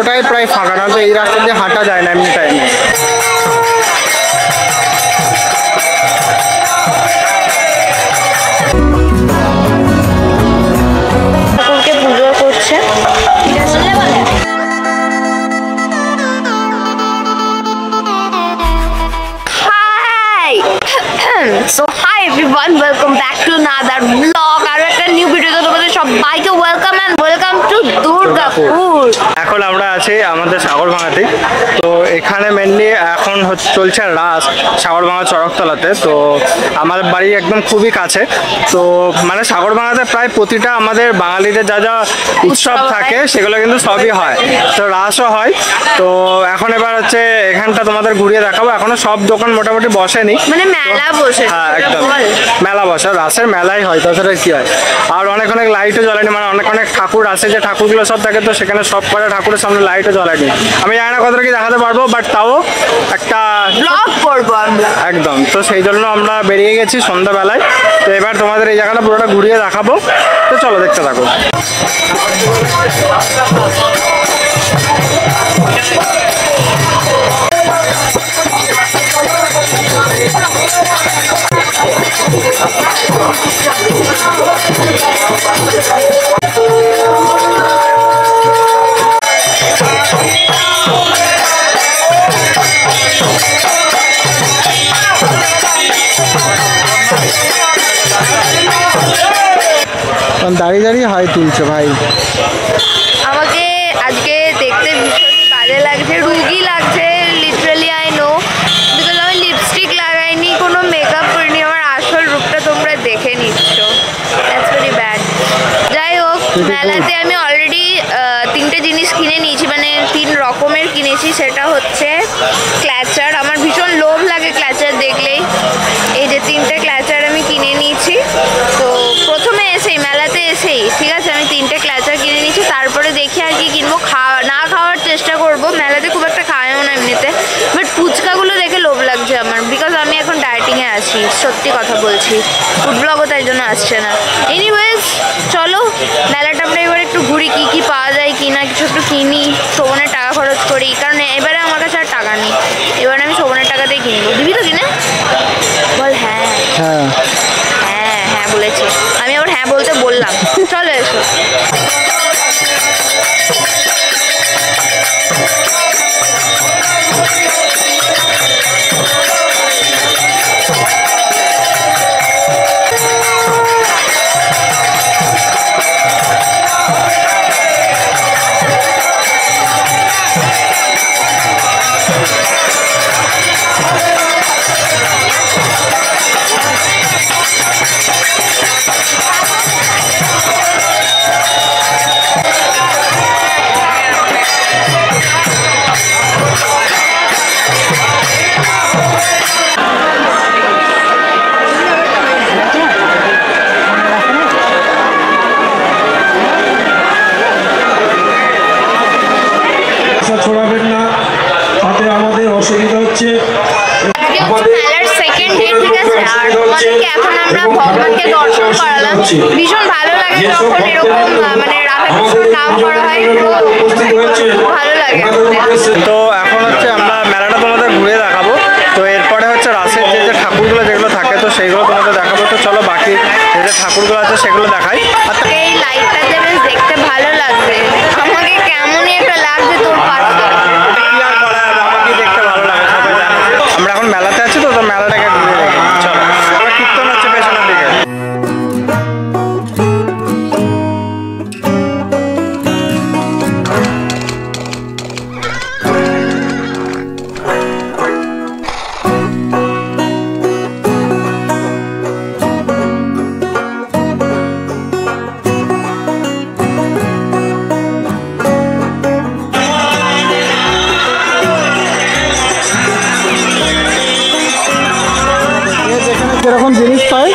পুরোটাই প্রায় ফাঁকা, না তো এই রাস্তা দিয়ে হাঁটা যায় না এমনি টাইমে। ঠাকুরকে পুজো করছে। So hi everyone, welcome back to another vlog আর একটা নিউ ভিডিওতে তোমাদের সবাইকে welcome and welcome to Durgapur. এখন আমরা আছি আমাদের সাগরভাঙাতে। তো এখানে মেনলি এখন চলছে রাস সাগরভাঙা চড়কতলাতে। তো আমাদের বাড়ি একদম খুবই কাছে। তো মানে সাগরভাঙাতে প্রায় প্রতিটা আমাদের বাঙালিদের যা যা উৎসব থাকে সেগুলো কিন্তু সবই হয়, তো রাসও হয়। তো এখন এবার হচ্ছে এখানটা তোমাদের ঘুরিয়ে দেখাবো। এখনো সব দোকান মোটামুটি বসেনি, মানে মেলা বসে। হ্যাঁ একদম মেলা বসে, রাসের মেলাই হয়, তাছাড়া কি হয়। আর অনেক অনেক লাইটও জ্বলেনি, মানে অনেক অনেক ঠাকুর আছে যে ঠাকুরগুলো সব থাকে, তো সেখানে সব কটা ঠাকুরের সামনে লাইটও জ্বলেনি। আমি জানি না কতটা কি দেখাতে পারবো, বাট তাও একটা ব্লগ করবো আমরা একদম। তো সেই জন্য আমরা বেরিয়ে গেছি সন্ধ্যাবেলায়। তো এবার তোমাদের এই জায়গাটা পুরোটা ঘুরিয়ে দেখাবো, তো চলো দেখতে থাকো। দাঁড়িয়ে দাঁড়িয়ে হাই তুলছে ভাই। আমাকে আজকে দেখতে ভীষণই বাজে লাগছে, রুগী লাগছে লিটারালি। আই নো, বিকজ আমি লিপস্টিক লাগাইনি, কোনো মেকআপ করিনি, আমার আসল রূপটা তোমরা দেখে নিচ্ছ। That's very bad. যাই হোক, মেলাতে আমি অলরেডি 3টে জিনিস কিনে নিয়েছি, মানে 3 রকমের কিনেছি। সেটা হচ্ছে ক্ল্যাচার, আমার ভীষণ লোভ লাগে ক্ল্যাচার দেখলেই। এই যে 3টে ক্ল্যাচার আমি কিনে নিয়েছি। তো প্রথমে এসেই মেলাতে এসেই ঠিক আছে আমি 3টে ক্ল্যাচার কিনে নিয়েছি। তারপরে দেখি আর কি কিনবো। না খাওয়ার চেষ্টা করবো, মেলাতে খুব একটা খাওয়াও না এমনিতে, বাট ফুচকাগুলো দেখে লোভ লাগছে আমার, বিকজ আমি এখন ডায়েটিংয়ে আছি, সত্যি কথা বলছি। ফুড ব্লগও তাই জন্য আসছে না। এনিওয়েজ চলো মেলাটা আমরা এবার একটু ঘুরি, কী কী পাওয়া যায় কি না, কিছু একটু কিনি, শোভনের টাকা খরচ করি, কারণ এবারে আমার কাছে আর টাকা নেই। এবারে আমি শোভনের টাকাতেই কিনবো। দিবি তো কিনে? বল হ্যাঁ হ্যাঁ হ্যাঁ হ্যাঁ বলেছি, আমি আবার হ্যাঁ বলতে বললাম। চলো এসো। ছড়াবেন না, তাতে আমাদের অসুবিধা হচ্ছে। মেলার সেকেন্ড ডে, ঠিক আছে। আর তোমাদেরকে এখন আমরা ভগবানকে দর্শন করালাম, ভীষণ ভালো লাগে যখন এরকম মানে রাধাকৃষ্ণর নাম করা হয়, ভালো লাগে। তো এখন হচ্ছে আমরা মেলাটা তোমাদের ঘুরে দেখাবো। তো এরপরে হচ্ছে রাসের যে ঠাকুরগুলো যেগুলো থাকে, তো সেইগুলো তোমাদের দেখাবো। তো চলো বাকি যে ঠাকুরগুলো আছে সেগুলো দেখাই। এই লাইটটাতে বেশ দেখতে ভালো লাগছে, আমাকে কেমনই একটা লাগছে তোর পাশে। কি আর করা যাবে, আমাকে দেখতে ভালো লাগে, সবাই জানে। আমরা এখন মেলাতে আছি, তো মেলাটাকে ঘুরে দেখি। চলো, আমরা কীর্তন হচ্ছে পেছনের দিকে। যেরকম জিনিস পাই,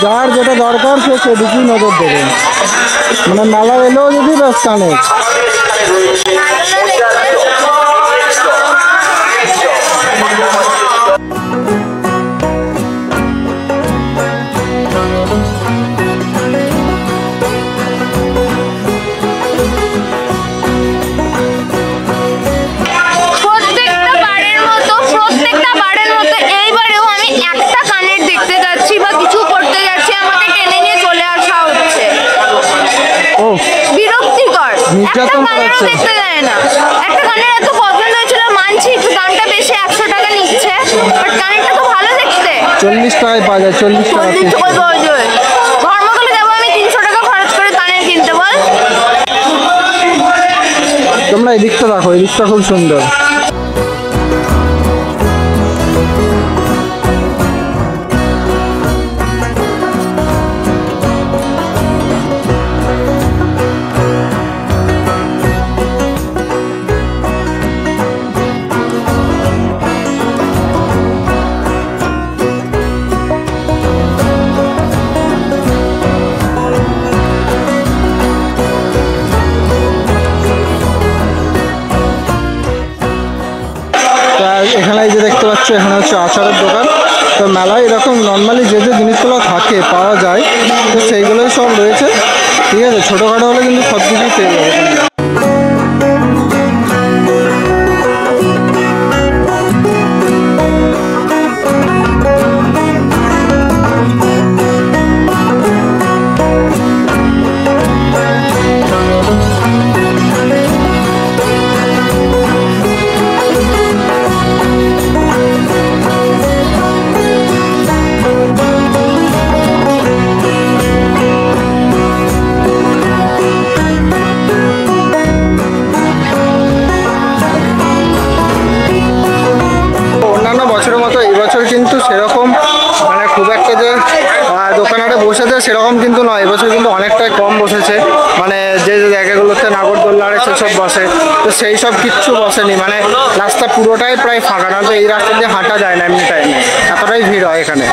যার যেটা দরকার সে সেদিকেই নজর দেবে। মানে মেলা এলেও যদি ব্যস্ত নেই। কানেরও দেখতে দেয় না। একটা কানের এত পছন্দ হয়েছিল, মানছি একটু দামটা বেশি, 100 টাকা নিচ্ছে, বাট কানেরটা তো ভালো দেখতে। 40 টাকায় পাওয়া যায়, 40 টাকা piece। ধর্মতলে যাবো আমি 300 টাকা খরচ করে কানের কিনতে, বল? তোমরা এই দিকটা দেখো, এই দিকটা খুব সুন্দর। এখানে এই যে দেখতে পাচ্ছ, এখানে হচ্ছে আচারের দোকান। তো মেলায় এরকম নর্মালি যে যে জিনিসগুলো থাকে পাওয়া যায়, তো সেইগুলোই সব রয়েছে। ঠিক আছে, ছোটোখাটো হলে কিন্তু সব কিছুই পেয়ে যাবে। কিন্তু সেরকম মানে খুব একটা যে দোকানটা বসেছে সেরকম কিন্তু নয়, এবছর কিন্তু অনেকটাই কম বসেছে। মানে যে যে জায়গাগুলোতে নাগরদোল্লা আর সেসব বসে, তো সেই সব কিচ্ছু বসেনি। মানে রাস্তা পুরোটাই প্রায় ফাঁকা, না তো এই রাস্তা দিয়ে হাঁটা যায় না এমনি টাইমে, এতটাই ভিড় হয় এখানে।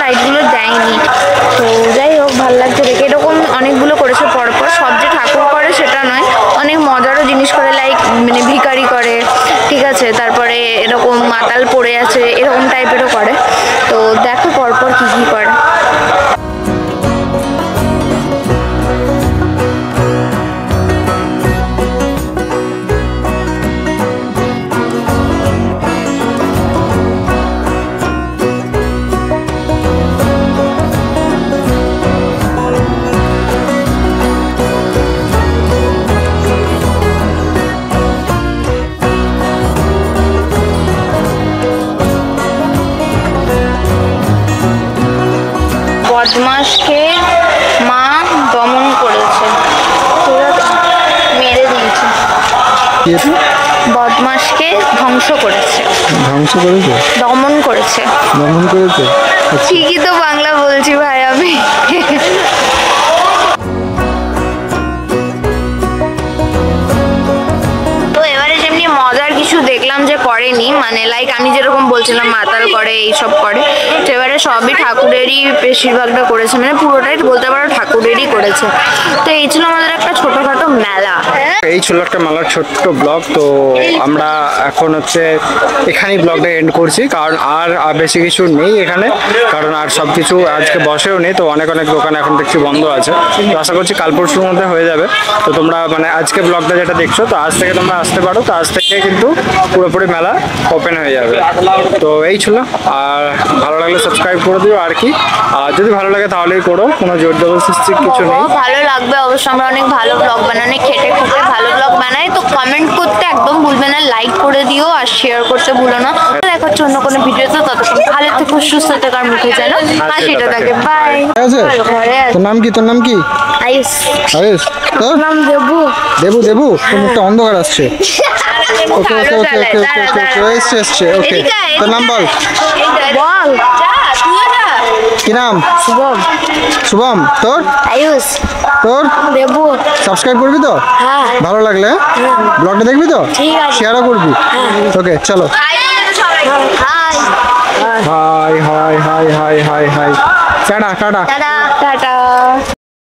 লাইটগুলো দেয়নি, তো যাই হোক ভালো লাগছে দেখে। এরকম অনেকগুলো করেছে পরপর, সব যে ঠাকুর করে সেটা নয়, অনেক মজারও জিনিস করে, লাইক মানে ভিখারি করে, ঠিক আছে, তারপরে এরকম মাতাল পড়ে আছে এরকম টাইপেরও করে। তো দেখো পরপর কী কী করে। বদমাশকে মা দমন করেছে, মেরে দিয়েছে। বদমাশকে ধ্বংস করেছে, দমন করেছে। ঠিকই তো বাংলা বলছি ভাই আমি। তো এবারে যেমনি মজার কিছু দেখলাম যে করেনি, মানে লাইক আমি যেরকম বলছিলাম মাতাল করে এইসব করে, তো এবারে সবই ঠাকুরেরই বেশিরভাগটা করেছে, মানে পুরোটাই বলতে পারো ঠাকুরেরই করেছে। তো এই ছিল আমাদের একটা ছোটখাটো মেলা। এই ছিল একটা মেলার ছোট্ট ব্লগ। তো আমরা এখন হচ্ছে এখানেই ব্লগটা এন্ড করছি, কারণ আর বেশি কিছু নেই এখানে, কারণ আর সব কিছু আজকে বসেও নেই। তো অনেক অনেক দোকান এখন দেখছি বন্ধ আছে, তো আশা করছি কাল পরশুর মধ্যে হয়ে যাবে। তো তোমরা মানে আজকে ব্লগটা যেটা দেখছো, তো আজ থেকে তোমরা আসতে পারো, তো আজ থেকে কিন্তু পুরোপুরি মেলা ওপেন হয়ে যাবে। তো এই ছিল, আর ভালো লাগলে সাবস্ক্রাইব করে দিও আর কি, আর যদি ভালো লাগে তাহলেই করো, কোনো জোর জবরদস্তি কিছু নেই। ভালো লাগবে অবশ্যই, আমরা অনেক ভালো ব্লগ বানানো, খেটে খুঁটে ভালো ব্লগ বানাই। তো কমেন্ট করতে একদম ভুলবে না, লাইক করে দিও আর শেয়ার করতে ভুলো না। দেখা হচ্ছে অন্য কোনো ভিডিওতে, ততক্ষণ ভালো থেকে সুস্থ থেকে আর মুখে যেন হাসিটা থাকে। বাই। তোর নাম কি? তোর নাম কি? আয়ুষ। আয়ুষ। তোর নাম দেবু। দেবু? দেবু, তোর মুখটা অন্ধকার আসছে। ওকে ওকে ওকে ওকে ওকে ওকে ওকে এসছে ওকে তোর নাম বল বল কি নাম শুভম শুভম তোর আয়ুষ তোর দেবু সাবস্ক্রাইব করবি তো হ্যাঁ ভালো লাগলে ব্লগটা দেখবি তো ঠিক আছে। শেয়ারও করবি ওকে চলো high high high high high high high tata tata tata tata